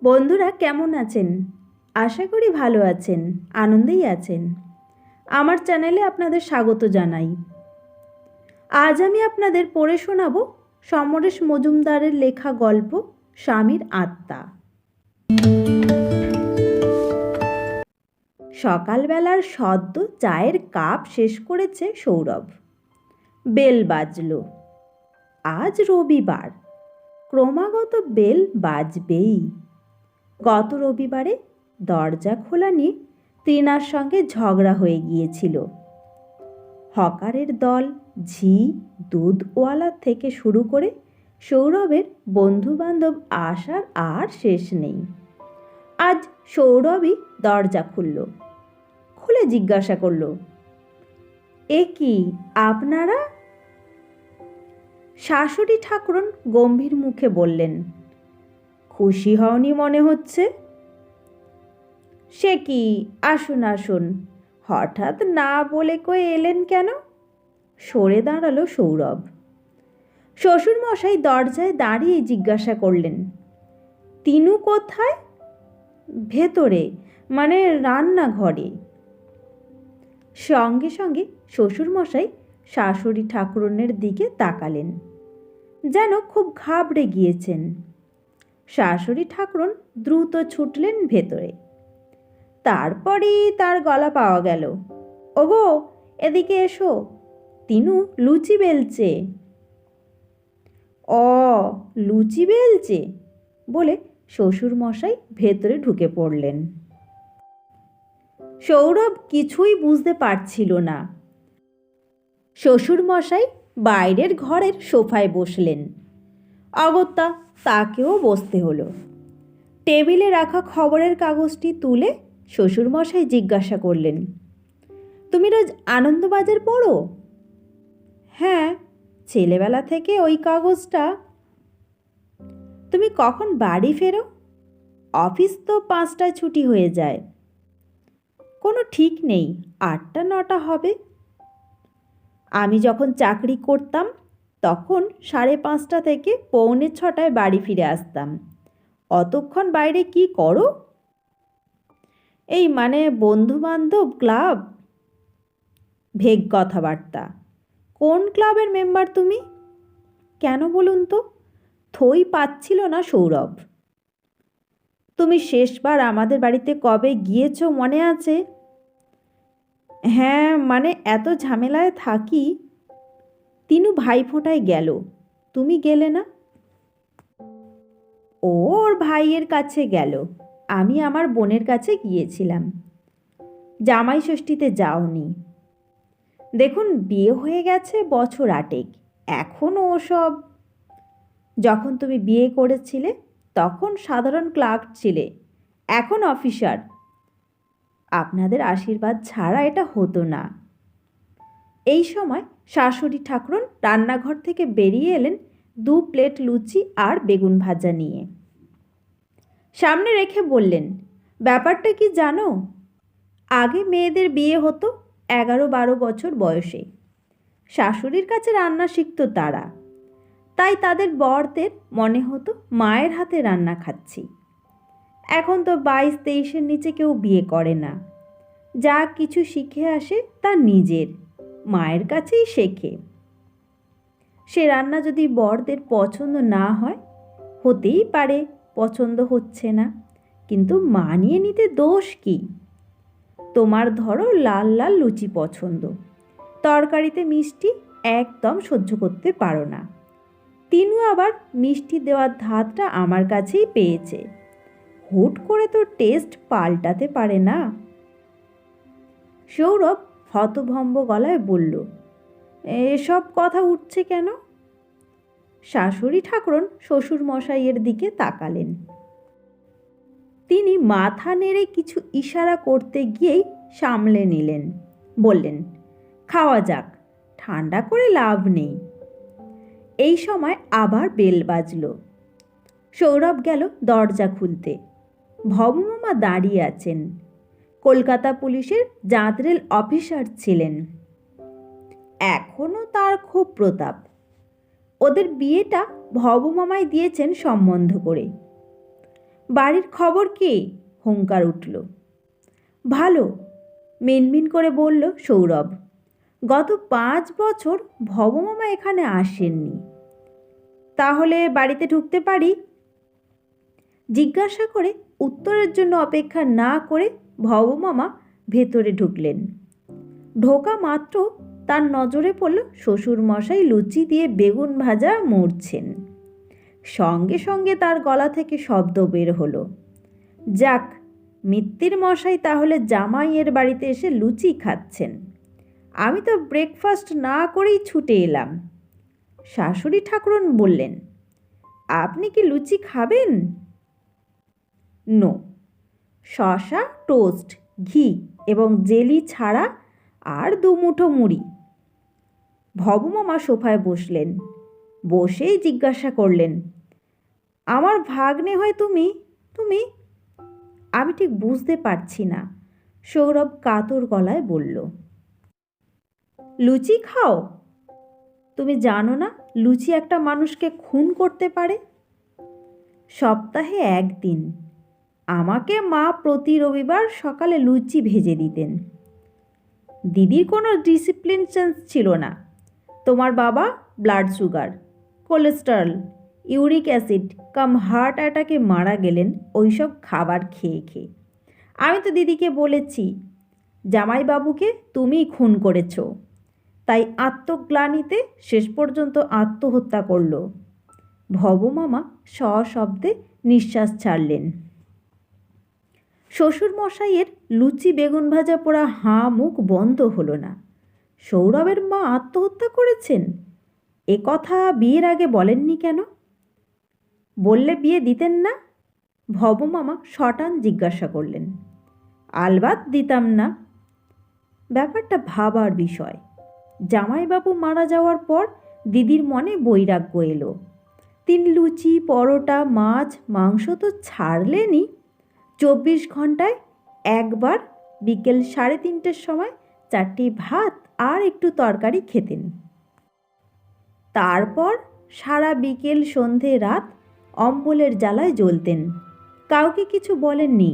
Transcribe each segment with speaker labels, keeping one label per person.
Speaker 1: বন্ধুরা কেমন আছেন? আশা করি ভালো আছেন, আনন্দেই আছেন। আমার চ্যানেলে আপনাদের স্বাগত জানাই। আজ আমি আপনাদের পড়ে শোনাব সমরেশ মজুমদারের লেখা গল্প স্বামীর আত্মা। সকালবেলার সদ্য চায়ের কাপ শেষ করেছে সৌরভ। বেল বাজল। আজ রবিবার, ক্রমাগত বেল বাজবেই। গত রবিবারে দরজা খোলা নিয়ে তৃণার সঙ্গে ঝগড়া হয়ে গিয়েছিল। হকারের দল, ঝি, দুধওয়ালা থেকে শুরু করে সৌরভের বন্ধুবান্ধব আসার আর শেষ নেই। আজ সৌরভই দরজা খুলে জিজ্ঞাসা করল, এ কি আপনারা? শাশুড়ি ঠাকুরন গম্ভীর মুখে বললেন, খুশি হওনি মনে হচ্ছে। সে কি, আসুন আসুন, হঠাৎ না বলে কয়ে এলেন কেন? সরে দাঁড়ালো সৌরভ। শ্বশুরমশাই দরজায় দাঁড়িয়ে জিজ্ঞাসা করলেন, তিনু কোথায়? ভেতরে, মানে রান্নাঘরে। সঙ্গে সঙ্গে শ্বশুরমশাই শাশুড়ি ঠাকুরনের দিকে তাকালেন, যেন খুব ঘাবড়ে গিয়েছেন। শাশুড়ি ঠাকুরন দ্রুত ছুটলেন ভেতরে। তারপরই তার গলা পাওয়া গেল, ওগো এদিকে এসো, তিনু লুচি বেলছে। অ, লুচি বেলছে বলে শ্বশুরমশাই ভেতরে ঢুকে পড়লেন। সৌরভ কিছুই বুঝতে পারছিল না। শ্বশুরমশাই বাইরের ঘরের সোফায় বসলেন। অগত্যা তাকেও বসতে হলো। টেবিলে রাখা খবরের কাগজটি তুলে শ্বশুরমশাই জিজ্ঞাসা করলেন, তুমি রোজ আনন্দবাজার পড়ো? হ্যাঁ, ছেলেবেলা থেকে ওই কাগজটা। তুমি কখন বাড়ি ফেরো? অফিস তো 5টায় ছুটি হয়ে যায়। কোনো ঠিক নেই, 8টা 9টা হবে। আমি যখন চাকরি করতাম তখন 5:30 থেকে 5:45 বাড়ি ফিরে আসতাম। অতক্ষণ বাইরে কি করো? এই মানে বন্ধুবান্ধব, ক্লাব। ভেগ কথাবার্তা। কোন ক্লাবের মেম্বার তুমি? কেন বলুন তো? থই পাচ্ছিল না সৌরভ। তুমি শেষবার আমাদের বাড়িতে কবে গিয়েছো মনে আছে? হ্যাঁ, মানে এত ঝামেলায় থাকি। তিনু ভাইফোঁটায় গেল, তুমি গেলে না? ও ওর ভাইয়ের কাছে গেল, আমি আমার বোনের কাছে গিয়েছিলাম। জামাই ষষ্ঠীতে যাওনি? দেখুন, বিয়ে হয়ে গেছে বছর 8 এখনও ওসব। যখন তুমি বিয়ে করেছিলে তখন সাধারণ ক্লার্ক ছিলে, এখন অফিসার। আপনাদের আশীর্বাদ ছাড়া এটা হতো না। এই সময় শাশুড়ি ঠাকুরন রান্নাঘর থেকে বেরিয়ে এলেন 2 প্লেট লুচি আর বেগুন ভাজা নিয়ে। সামনে রেখে বললেন, ব্যাপারটা কি জানো? আগে মেয়েদের বিয়ে হতো 11-12 বছর বয়সে। শাশুড়ির কাছে রান্না শিখত তারা, তাই তাদের বরদের মনে হতো মায়ের হাতে রান্না খাচ্ছি। এখন তো 22-23-এর নিচে কেউ বিয়ে করে না। যা কিছু শিখে আসে তা নিজের মায়ের কাছেই শেখে। সে রান্না যদি বরদের পছন্দ না হয়, হতেই পারে পছন্দ হচ্ছে না, কিন্তু মানিয়ে নিতে দোষ কি? তোমার ধরো লাল লাল লুচি পছন্দ, তরকারিতে মিষ্টি একদম সহ্য করতে পারো না। তিনু আবার মিষ্টি দেওয়ার ধাতটা আমার কাছেই পেয়েছে, হুট করে তো টেস্ট পাল্টাতে পারে না। সৌরভ হতভম্ব গলায় বলল, এসব কথা উঠছে কেন? শাশুড়ি ঠাকুরন শ্বশুর মশাইয়ের দিকে তাকালেন। তিনি মাথা নেড়ে কিছু ইশারা করতে গিয়েই সামলে নিলেন, বললেন, খাওয়া যাক, ঠান্ডা করে লাভ নেই। এই সময় আবার বেল বাজল। সৌরভ গেল দরজা খুলতে। ভবমামা দাঁড়িয়ে আছেন। কলকাতা পুলিশের জাঁতরেল অফিসার ছিলেন। এখনও তার খুব প্রতাপ। ওদের বিয়েটা ভবমামাই দিয়েছেন সম্বন্ধ করে। বাড়ির খবর কি? হুঙ্কার উঠল। ভালো, মিনমিন করে বলল সৌরভ। গত 5 বছর ভবমামা এখানে আসেননি। তাহলে বাড়িতে ঢুকতে পারি? জিজ্ঞাসা করে উত্তরের জন্য অপেক্ষা না করে ভবমামা ভেতরে ঢুকলেন। ঢোকা মাত্র তার নজরে পড়ল শ্বশুরমশাই লুচি দিয়ে বেগুন ভাজা মুড়ছেন। সঙ্গে সঙ্গে তার গলা থেকে শব্দ বের হলো, যাক, মিত্তির মশাই তাহলে জামাইয়ের বাড়িতে এসে লুচি খাচ্ছেন। আমি তো ব্রেকফাস্ট না করেই ছুটে এলাম। শাশুড়ি ঠাকুরন বললেন, আপনি কি লুচি খাবেন? নো। শসা, টোস্ট, ঘি এবং জেলি ছাড়া আর 2 মুঠো মুড়ি। ভবমামা সোফায় বসলেন। বসেই জিজ্ঞাসা করলেন, আমার ভাগ্নে হয় তুমি? তুমি? আমি ঠিক বুঝতে পারছি না, সৌরভ কাতর গলায় বলল। লুচি খাও? তুমি জানো না লুচি একটা মানুষকে খুন করতে পারে? সপ্তাহে 1 দিন আমাকে মা প্রতি রবিবার সকালে লুচি ভেজে দিতেন। দিদির কোনো ডিসিপ্লিন সেন্স ছিল না। তোমার বাবা blood sugar, cholesterol, uric acid কাম হার্ট অ্যাটাকে মারা গেলেন ওইসব খাবার খেয়ে খেয়ে। আমি তো দিদিকে বলেছি, জামাইবাবুকে তুমিই খুন করেছ। তাই আত্মগ্লানিতে শেষ পর্যন্ত আত্মহত্যা করল। ভবমামা সশব্দে নিঃশ্বাস ছাড়লেন। শ্বশুরমশাইয়ের লুচি বেগুন ভাজা পোড়া হাঁ মুখ বন্ধ হলো না। সৌরভের মা আত্মহত্যা করেছেন? এ কথা বিয়ের আগে বলেননি কেন? বললে বিয়ে দিতেন না? ভবমামা শটান জিজ্ঞাসা করলেন। আলবাত দিতাম না। ব্যাপারটা ভাবার বিষয়। জামাইবাবু মারা যাওয়ার পর দিদির মনে বৈরাগ্য এলো। 3 লুচি, পরোটা, মাছ, মাংস তো ছাড়লেনই। 24 ঘন্টায় একবার বিকেল 3:30টার সময় 4টি ভাত আর একটু তরকারি খেতেন। তারপর সারা বিকেল, সন্ধে, রাত অম্বলের জ্বালায় জ্বলতেন। কাউকে কিছু বলেননি।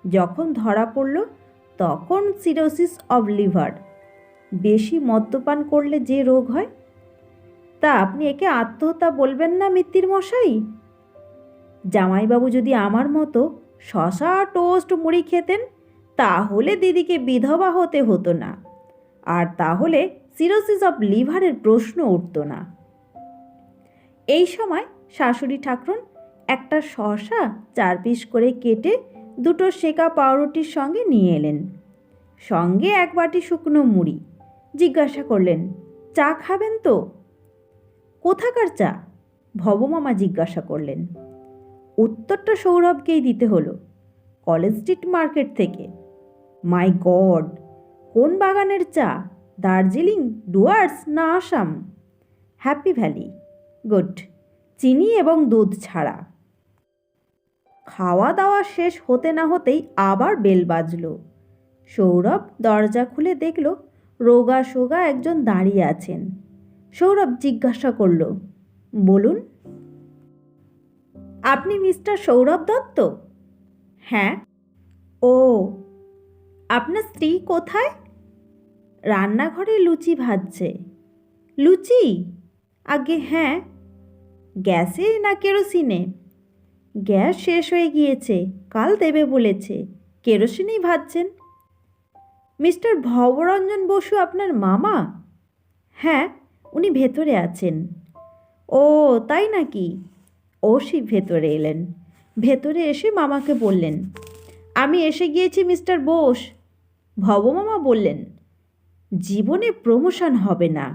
Speaker 1: যখন ধরা পড়ল তখন সিরোসিস অব লিভার, বেশি মদ্যপান করলে যে রোগ হয়। তা আপনি একে আত্মহত্যা বলবেন না মিত্তির মশাই? জামাইবাবু যদি আমার মতো শসা, টোস্ট, মুড়ি খেতেন তাহলে দিদিকে বিধবা হতে হতো না, আর তাহলে সিরোসিস অব লিভারের প্রশ্ন উঠত না। এই সময় শাশুড়ি ঠাকুরন একটা শসা 4 পিস করে কেটে 2টো সেকা পাউরুটির সঙ্গে নিয়ে এলেন। সঙ্গে 1 বাটি শুকনো মুড়ি। জিজ্ঞাসা করলেন, চা খাবেন তো? কোথাকার চা? ভবমামা জিজ্ঞাসা করলেন। উত্তরটা সৌরভকেই দিতে হলো। কলেজ স্ট্রিট মার্কেট থেকে। মাই গড, কোন বাগানের চা? দার্জিলিং, ডুয়ার্স না আসাম? Happy valley. গুড। চিনি এবং দুধ ছাড়া। খাওয়া দাওয়া শেষ হতে না হতেই আবার বেল বাজল। সৌরভ দরজা খুলে দেখল রোগা সোগা একজন দাঁড়িয়ে আছেন। সৌরভ জিজ্ঞাসা করল, বলুন। আপনি মিস্টার সৌরভ দত্ত? হ্যাঁ। ও, আপনার স্ত্রী কোথায়? রান্নাঘরে লুচি ভাজছে। লুচি? আগে হ্যাঁ। গ্যাসে না কেরোসিনে? গ্যাস শেষ হয়ে গিয়েছে, কাল দেবে বলেছে, কেরোসিনেই ভাজছেন। মিস্টার ভবরঞ্জন বসু আপনার মামা? হ্যাঁ, উনি ভেতরে আছেন। ও তাই নাকি? অসি ভেতরে এলেন। ভেতরে এসে মামাকে বললেন, আমি এসে গিয়েছি মিস্টার বোস। ভবমামা বললেন, জীবনে প্রমোশন হবে না।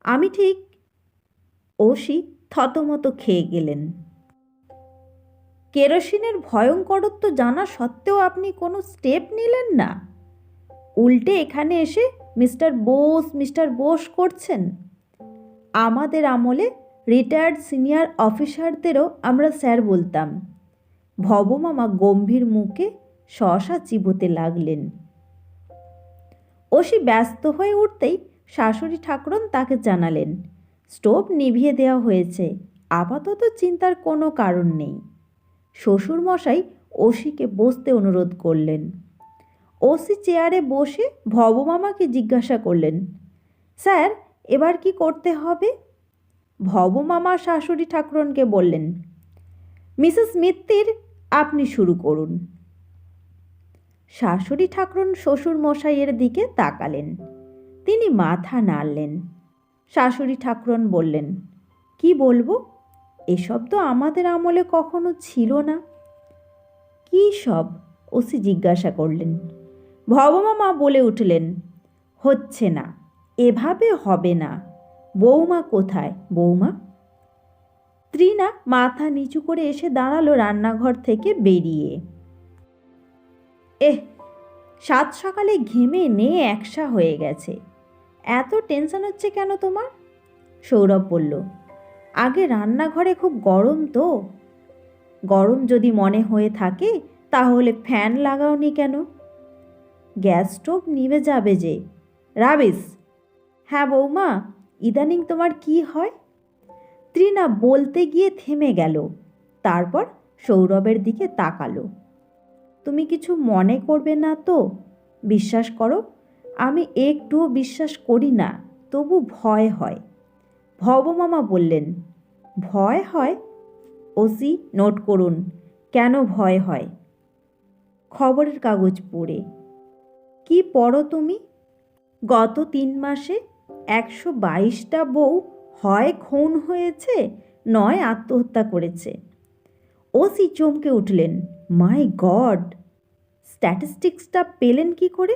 Speaker 1: আমি ঠিক। অসি থতমত খেয়ে গেলেন। কেরোসিনের ভয়ঙ্করত্ব জানা সত্ত্বেও আপনি কোনো স্টেপ নিলেন না। উল্টে এখানে এসে মিস্টার বোস করছেন। আমাদের আমলে রিটায়ার্ড সিনিয়র অফিসারদেরও আমরা স্যার বলতাম। ভবমামা গম্ভীর মুখে শসা চিবোতে লাগলেন। অসি ব্যস্ত হয়ে উঠতেই শাশুড়ি ঠাকুরন তাকে জানালেন, স্টোভ নিভিয়ে দেওয়া হয়েছে, আপাতত চিন্তার কোনো কারণ নেই। শ্বশুরমশাই ওসিকে বসতে অনুরোধ করলেন। ওসি চেয়ারে বসে ভবমামাকে জিজ্ঞাসা করলেন, স্যার এবার কি করতে হবে? ভবমামা শাশুড়ি ঠাকুরনকে বললেন, মিসেস মিত্তির আপনি শুরু করুন। শাশুড়ি ঠাকুরন শ্বশুর মশাইয়ের দিকে তাকালেন। তিনি মাথা নাড়লেন। শাশুড়ি ঠাকুরন বললেন, কি বলবো? এসব তো আমাদের আমলে কখনো ছিল না। কী সব? ওসি জিজ্ঞাসা করলেন। ভবমামা বলে উঠলেন, হচ্ছে না, এভাবে হবে না। বৌমা কোথায়? বৌমা? ত্রিনা মাথা নিচু করে এসে দাঁড়ালো রান্নাঘর থেকে বেরিয়ে। সাত সকালে ঘেমে নে একসা হয়ে গেছে। এত টেনশন হচ্ছে কেন তোমার? সৌরভ বলল, আগে রান্নাঘরে খুব গরম তো। গরম যদি মনে হয়ে থাকে তাহলে ফ্যান লাগাওনি কেন? গ্যাস স্টোভ নিভে যাবে যে। রাবিস। হ্যাঁ বৌমা, ইদানিং তোমার কি হয়? ত্রিনা বলতে গিয়ে থেমে গেল। তারপর সৌরভের দিকে তাকালো। তুমি কিছু মনে করবে না তো? বিশ্বাস করো, আমি একটুও বিশ্বাস করি না, তবু ভয় হয়। ভবমামা বললেন, ভয় হয়? ওসি নোট করুন, কেন ভয় হয়? খবরের কাগজ পড়ে। কি পড়ো তুমি? গত 3 মাসে 122টা বউ হয় খুন হয়েছে, নয় আত্মহত্যা করেছে। ওসি চমকে উঠলেন, মাই গড! স্ট্যাটিস্টিক্সটা পেলেন কি করে?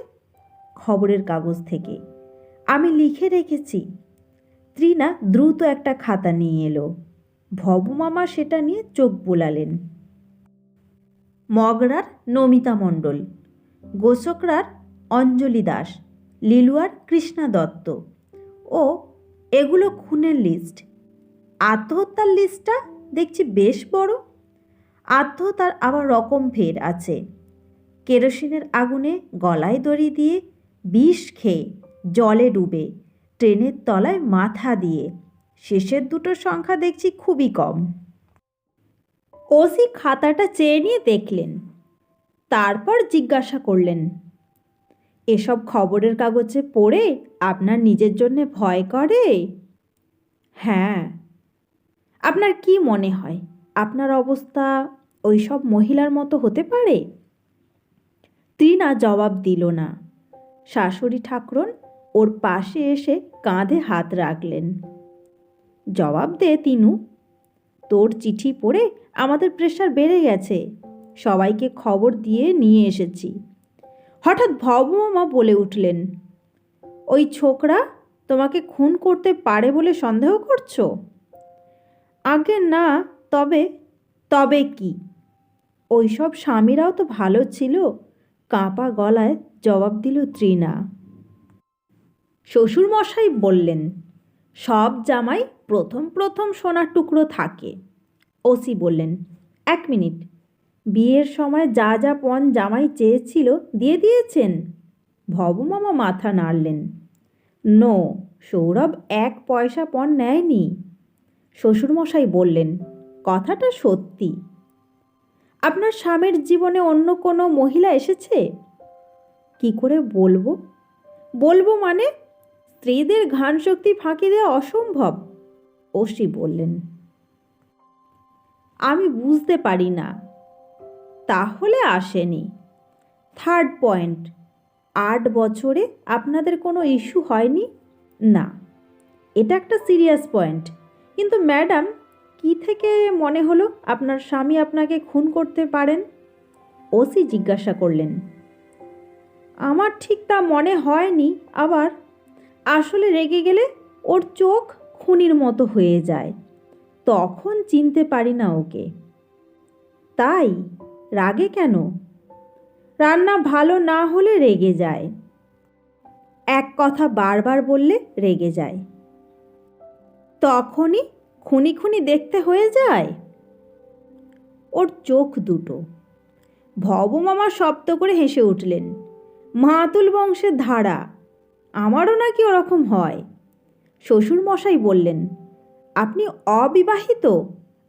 Speaker 1: খবরের কাগজ থেকে, আমি লিখে রেখেছি। ত্রিনা দ্রুত একটা খাতা নিয়ে এলো। ভবমামা সেটা নিয়ে চোখ বোলালেন। মগরার নমিতা মণ্ডল, গোসকরার অঞ্জলি দাস, লিলুয়ার কৃষ্ণা দত্ত। ও, এগুলো খুনের লিস্ট। আত্মহত্যার লিস্টটা দেখছি বেশ বড়। আত্মহত্যার আবার রকম ফের আছে। কেরোসিনের আগুনে গলায় দড়ি দিয়ে, বিষ খেয়ে, জলে ডুবে, ট্রেনের তলায় মাথা দিয়ে। শেষের দুটো সংখ্যা দেখছি খুবই কম। ওসি খাতাটা চেয়ে নিয়ে দেখলেন। তারপর জিজ্ঞাসা করলেন, এসব খবরের কাগজে পড়ে আপনার নিজের জন্য ভয় করে? হ্যাঁ। আপনার কি মনে হয় আপনার অবস্থা ওই সব মহিলার মতো হতে পারে? ত্রিনা জবাব দিল না। শাশুড়ি ঠাকুরন ওর পাশে এসে কাঁধে হাত রাখলেন। জবাব দে তিনু, তোর চিঠি পড়ে আমাদের প্রেশার বেড়ে গেছে। সবাইকে খবর দিয়ে নিয়ে এসেছি। হঠাৎ ভবমামা বলে উঠলেন, ওই ছোকরা তোমাকে খুন করতে পারে বলে সন্দেহ করছো? আগে না, তবে কি? ওই সব স্বামীরাও তো ভালো ছিল। কাঁপা গলায় জবাব দিল ত্রিনা। শ্বশুরমশাই বললেন, সব জামাই প্রথম প্রথম সোনার টুকরো থাকে। ওসি বললেন, 1 মিনিট, বিয়ের সময় যা যা পণ জামাই চেয়েছিল দিয়ে দিয়েছেন? ভবমামা মাথা নাড়লেন। নো, সৌরভ 1 পয়সা পণ নেয়নি। শ্বশুরমশাই বললেন, কথাটা সত্যি। আপনার স্বামীর জীবনে অন্য কোনো মহিলা এসেছে? কি করে বলবো? বলবো মানে স্ত্রীদের ঘ্রাণ শক্তি ফাঁকি দেওয়া অসম্ভব। ওসি বললেন, আমি বুঝতে পারি না। তাহলে আসেনি। 3rd পয়েন্ট, 8 বছরে আপনাদের কোনো ইস্যু হয়নি? না। এটা একটা সিরিয়াস পয়েন্ট। কিন্তু ম্যাডাম, কি থেকে মনে হলো আপনার স্বামী আপনাকে খুন করতে পারেন? ওসি জিজ্ঞাসা করলেন। আমার ঠিক তা মনে হয়নি। আবার আসলে রেগে গেলে ওর চোখ খুনির মতো হয়ে যায়, তখন চিনতে পারি না ওকে। তাই? রাগে কেন? রান্না ভালো না হলে রেগে যায়। এক কথা বারবার বললে রেগে যায়। তখনই খুনি খুনি দেখতে হয়ে যায়। ওর চোখ দুটো। ভবমামা শব্দ করে হেসে উঠলেন। মাতুল বংশের ধারা, আমারও নাকি ওরকম হয়। শ্বশুরমশাই বললেন, আপনি অবিবাহিত?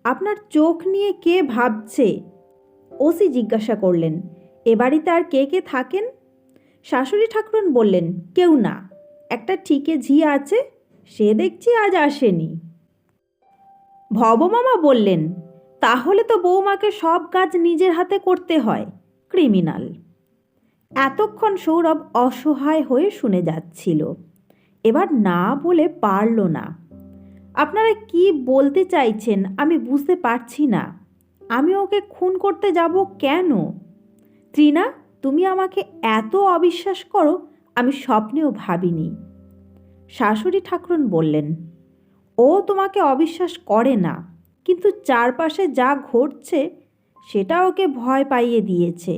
Speaker 1: আপনার চোখ নিয়ে কে ভাবছে? ওসি জিজ্ঞাসা করলেন, এ বাড়িতে আর কে কে থাকেন? শাশুড়ি ঠাকুরন বললেন, কেউ না, একটা ঠিকে ঝি আছে, সে দেখছি আজ আসেনি। ভবমামা বললেন, তাহলে তো বৌমাকে সব কাজ নিজের হাতে করতে হয়, ক্রিমিনাল। এতক্ষণ সৌরভ অসহায় হয়ে শুনে যাচ্ছিল, এবার না বলে পারল না। আপনারা কি বলতে চাইছেন আমি বুঝতে পারছি না। আমি ওকে খুন করতে যাব কেন? ত্রিনা, তুমি আমাকে এত অবিশ্বাস করো আমি স্বপ্নেও ভাবিনি। শাশুড়ি ঠাকুরন বললেন, ও তোমাকে অবিশ্বাস করে না, কিন্তু চারপাশে যা ঘটছে সেটা ওকে ভয় পাইয়ে দিয়েছে।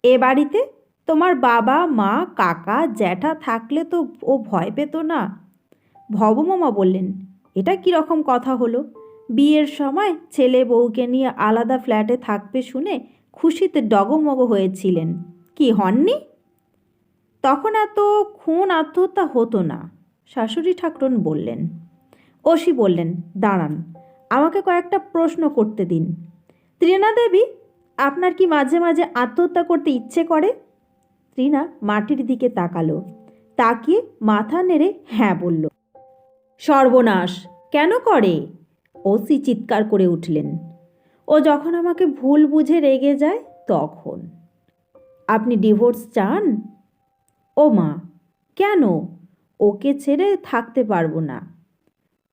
Speaker 1: এ বাড়িতে তোমার বাবা মা কাকা জ্যাঠা থাকলে তো ও ভয় পেত না। ভবমামা বললেন, এটা কীরকম কথা হলো? বিয়ের সময় ছেলে বউকে নিয়ে আলাদা ফ্ল্যাটে থাকবে শুনে খুশিতে ডগমগ হয়েছিলেন, কি হননি? তখন এত খুন আত্মহত্যা হতো না, শাশুড়ি ঠাকুরন বললেন। ওসি বললেন, দাঁড়ান, আমাকে কয়েকটা প্রশ্ন করতে দিন। ত্রিনা দেবী, আপনার কি মাঝে মাঝে আত্মহত্যা করতে ইচ্ছে করে? ত্রিনা মাটির দিকে তাকালো, তাকিয়ে মাথা নেড়ে হ্যাঁ বলল। সর্বনাশ, কেন করে? ওসি চিৎকার করে উঠলেন, ও যখন আমাকে ভুল বুঝে রেগে যায় তখন। আপনি ডিভোর্স চান? ও মা, কেন? ওকে ছেড়ে থাকতে পারবো না।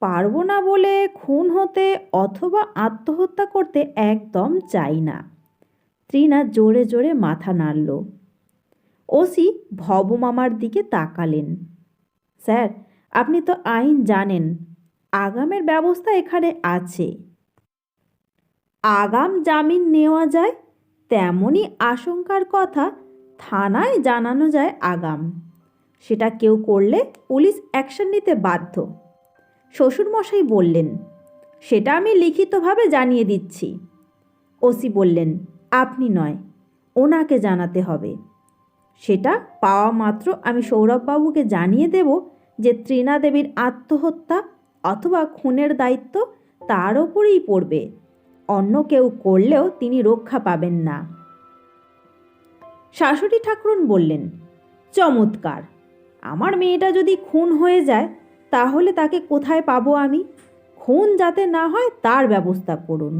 Speaker 1: পারবো না বলে খুন হতে অথবা আত্মহত্যা করতে একদম চাই না। ত্রিনা জোরে জোরে মাথা নাড়ল। ওসি ভবমামার দিকে তাকালেন। স্যার, আপনি তো আইন জানেন, আগামের ব্যবস্থা এখানে আছে। আগাম জামিন নেওয়া যায়, তেমনই আশঙ্কার কথা থানায় জানানো যায় আগাম। সেটা কেউ করলে পুলিশ অ্যাকশন নিতে বাধ্য। শ্বশুরমশাই বললেন, সেটা আমি লিখিতভাবে জানিয়ে দিচ্ছি। ওসি বললেন, আপনি নয়, ওনাকে জানাতে হবে। সেটা পাওয়া মাত্র আমি সৌরভবাবুকে জানিয়ে দেব যে ত্রিনা দেবীর আত্মহত্যা অথবা খুনের দায়িত্ব তার ওপরেই পড়বে। অন্য কেউ করলেও তিনি রক্ষা পাবেন না। শাশুড়ি ঠাকুরন বললেন, চমৎকার, আমার মেয়েটা যদি খুন হয়ে যায় তাহলে তাকে কোথায় পাবো আমি? খুন যাতে না হয় তার ব্যবস্থা করুন।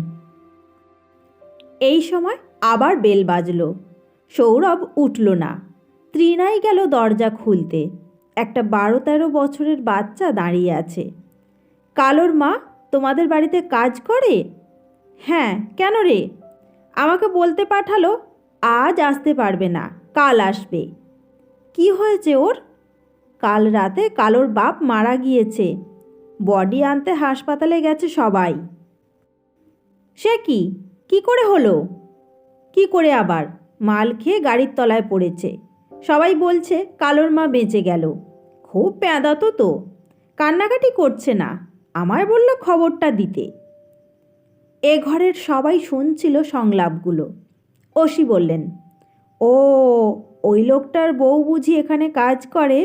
Speaker 1: এই সময় আবার বেল বাজল। সৌরভ উঠল না। ত্রিনাই গেল দরজা খুলতে। একটা 12-13 বছরের বাচ্চা দাঁড়িয়ে আছে। কালোর মা তোমাদের বাড়িতে কাজ করে? হ্যাঁ, কেন রে? আমাকে বলতে পাঠালো আজ আসতে পারবে না, কাল আসবে। কি হয়েছে ওর? কাল রাতে কালোর বাপ মারা গিয়েছে, বডি আনতে হাসপাতালে গেছে সবাই। সে কি, কি করে হলো? কি করে আবার? মাল খেয়ে গাড়ির তলায় পড়েছে। সবাই বলছে কালোর মা বেঁচে গেল। খুব প্যাঁদাতো তো, কান্নাকাটি করছে না, আমায় বলল খবরটা দিতে। এ ঘরের সবাই শুনছিল সংলাপগুলো। ওসি বললেন, ও, ওই লোকটার বউ বুঝি এখানে কাজ করে?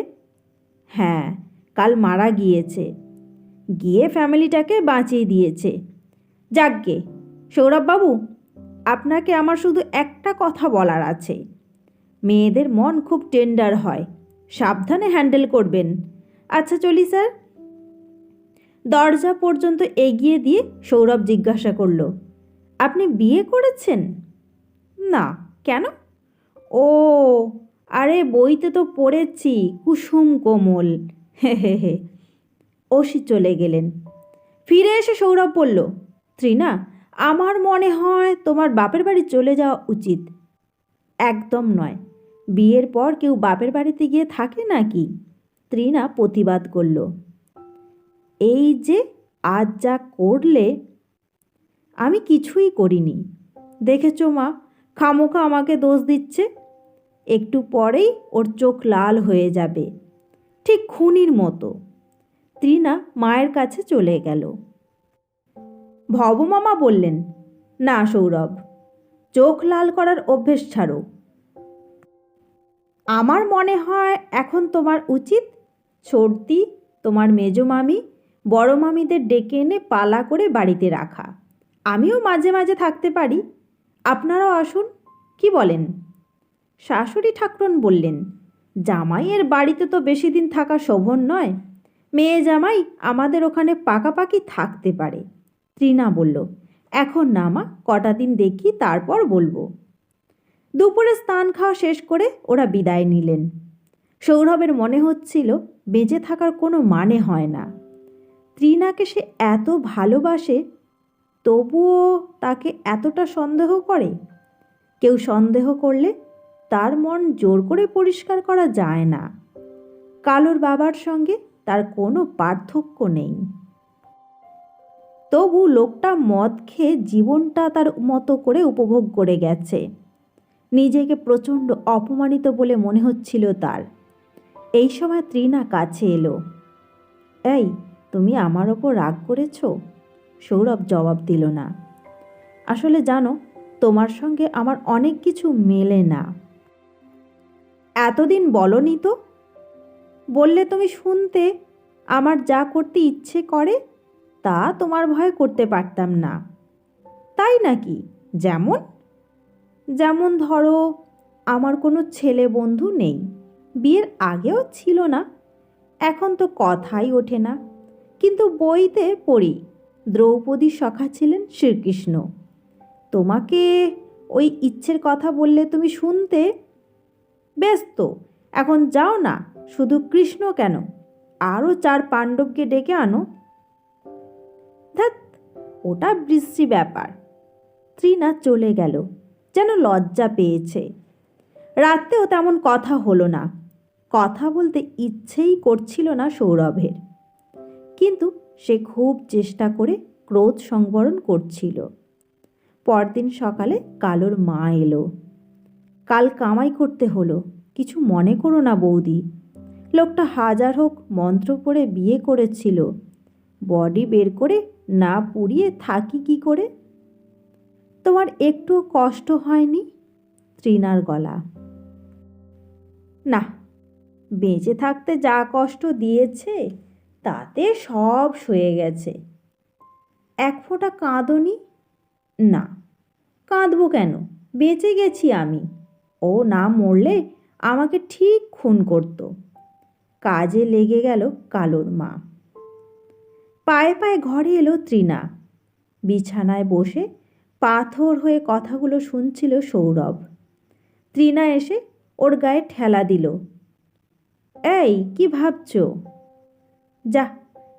Speaker 1: হ্যাঁ, কাল মারা গিয়েছে, গিয়ে ফ্যামিলিটাকে বাঁচিয়ে দিয়েছে। যাকগে, সৌরভবাবু, আপনাকে আমার শুধু একটা কথা বলার আছে। মেয়েদের মন খুব টেন্ডার হয়, সাবধানে হ্যান্ডেল করবেন। আচ্ছা চলি স্যার। দরজা পর্যন্ত এগিয়ে দিয়ে সৌরভ জিজ্ঞাসা করল, আপনি বিয়ে করেছেন? না, কেন? ও, আরে বইতে তো পড়েছি কুসুম কোমল, হে হে হে। ওসি চলে গেলেন। ফিরে এসে সৌরভ বলল, ত্রিনা, আমার মনে হয় তোমার বাপের বাড়ি চলে যাওয়া উচিত। একদম নয়, বিয়ের পর কেউ বাপের বাড়িতে গিয়ে থাকে নাকি? ত্রিনা প্রতিবাদ করল, এই যে আজ যা করলে। আমি কিছুই করিনি, দেখেছো মা, খামোখা আমাকে দোষ দিচ্ছে। একটু পরেই ওর চোখ লাল হয়ে যাবে, ঠিক খুনির মতো। ত্রিনা মায়ের কাছে চলে গেল। ভবমামা বললেন, না সৌরভ, চোখ লাল করার অভ্যেস ছাড়ো। আমার মনে হয় এখন তোমার উচিত ছোটদি, তোমার মেজো মামি, বড় মামিদের ডেকে এনে পালা করে বাড়িতে রাখা, আমিও মাঝে মাঝে থাকতে পারি, আপনারাও আসুন, কি বলেন? শাশুড়ি ঠাকরুন বললেন, জামাইয়ের বাড়িতে তো বেশি দিন থাকা শোভন নয়, মেয়ে জামাই আমাদের ওখানে পাকাপাকি থাকতে পারে। তৃণা বলল, এখন না মা, কটা দিন দেখি, তারপর বলবো। দুপুরে স্নান খাওয়া শেষ করে ওরা বিদায় নিলেন। সৌরভের মনে হচ্ছিল বেঁচে থাকার কোনো মানে হয় না। তৃণাকে সে এত ভালোবাসে, তবুও তাকে এতটা সন্দেহ করে। কেউ সন্দেহ করলে তার মন জোর করে পরিষ্কার করা যায় না। কালোর বাবার সঙ্গে তার কোনো পার্থক্য নেই। তবু লোকটা মদ খেয়ে জীবনটা তার মতো করে উপভোগ করে গেছে। নিজেকে প্রচণ্ড অপমানিত বলে মনে হচ্ছিল তার। এই সময় তৃণা কাছে এলো। এই, তুমি আমার ওপর রাগ করেছ? সৌরভ জবাব দিল না। আসলে জানো, তোমার সঙ্গে আমার অনেক কিছু মেলে না। এতদিন বলনি তো? বললে তুমি শুনতে। আমার যা করতে ইচ্ছে করে তা তোমার ভয়ে করতে পারতাম না। তাই নাকি? যেমন? যেমন ধরো, আমার কোনো ছেলে বন্ধু নেই, বিয়ের আগেও ছিল না, এখন তো কথাই ওঠে না, কিন্তু বইতে পড়ি দ্রৌপদীর সখা ছিলেন শ্রীকৃষ্ণ। তোমাকে ওই ইচ্ছের কথা বললে তুমি শুনতে। বেশ তো, এখন যাও না, শুধু কৃষ্ণ কেন, আরও 4 পাণ্ডবকে ডেকে আনো। ধ্যাৎ, ওটা বৃষ্টি ব্যাপার। তৃণা চলে গেল, যেন লজ্জা পেয়েছে। রাত্রেও তেমন কথা হলো না। কথা বলতে ইচ্ছেই করছিল না সৌরভের, কিন্তু সে খুব চেষ্টা করে ক্রোধ সংবরণ করছিল। পরদিন সকালে কালোর মা এলো। কাল কামাই করতে হলো, কিছু মনে করো না বৌদি। লোকটা হাজার হোক মন্ত্র পড়ে বিয়ে করেছিল, বডি বের করে না পুড়িয়ে থাকি কি করে? তোমার একটুও কষ্ট হয়নি? তৃণার গলা। না, বেঁচে থাকতে যা কষ্ট দিয়েছে তাতে সব সয়ে গেছে। এক ফোঁটা কাঁদনি? না, কাঁদবো কেন, বেঁচে গেছি আমি। ও না মরলে আমাকে ঠিক খুন করত। কাজে লেগে গেল কালোর মা। পায়ে পায়ে ঘরে এলো তৃণা। বিছানায় বসে পাথর হয়ে কথাগুলো শুনছিল সৌরভ। তৃণা এসে ওর গায়ে ঠেলা দিল। এই, কি ভাবছ? যা,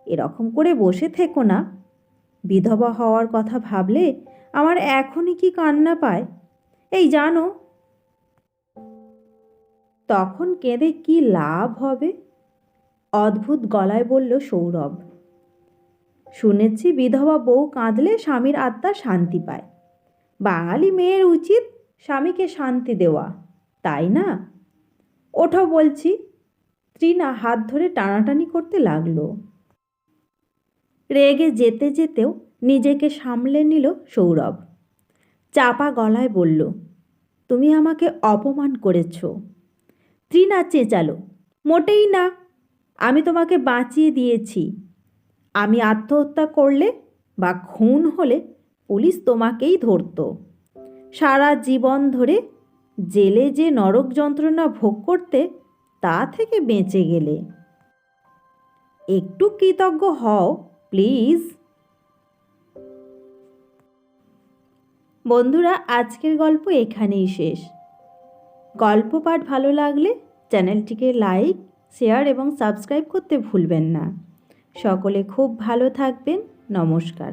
Speaker 1: এরকম করে বসে থেকো না। বিধবা হওয়ার কথা ভাবলে আমার এখনই কি কান্না পায়। এই জানো, তখন কেঁদে কি লাভ হবে? অদ্ভুত গলায় বলল সৌরভ। শুনেছি বিধবা বউ কাঁদলে স্বামীর আত্মা শান্তি পায়। বাঙালি মেয়ের উচিত স্বামীকে শান্তি দেওয়া, তাই না? ওঠো বলছি। তৃণা হাত ধরে টানাটানি করতে লাগলো। রেগে যেতে যেতেও নিজেকে সামলে নিল সৌরভ। চাপা গলায় বলল, তুমি আমাকে অপমান করেছ। তৃণা চেঁচালো, মোটেই না, আমি তোমাকে বাঁচিয়ে দিয়েছি। আমি আত্মহত্যা করলে বা খুন হলে পুলিশ তোমাকেই ধরত। সারা জীবন ধরে জেলে যে নরক যন্ত্রণা ভোগ করতে, তা থেকে বেঁচে গেলে। একটু কৃতজ্ঞ হও প্লিজ। বন্ধুরা, আজকের গল্প এখানেই শেষ। গল্প পাঠ ভালো লাগলে চ্যানেলটিকে লাইক, শেয়ার এবং সাবস্ক্রাইব করতে ভুলবেন না। সকলে খুব ভালো থাকবেন। নমস্কার।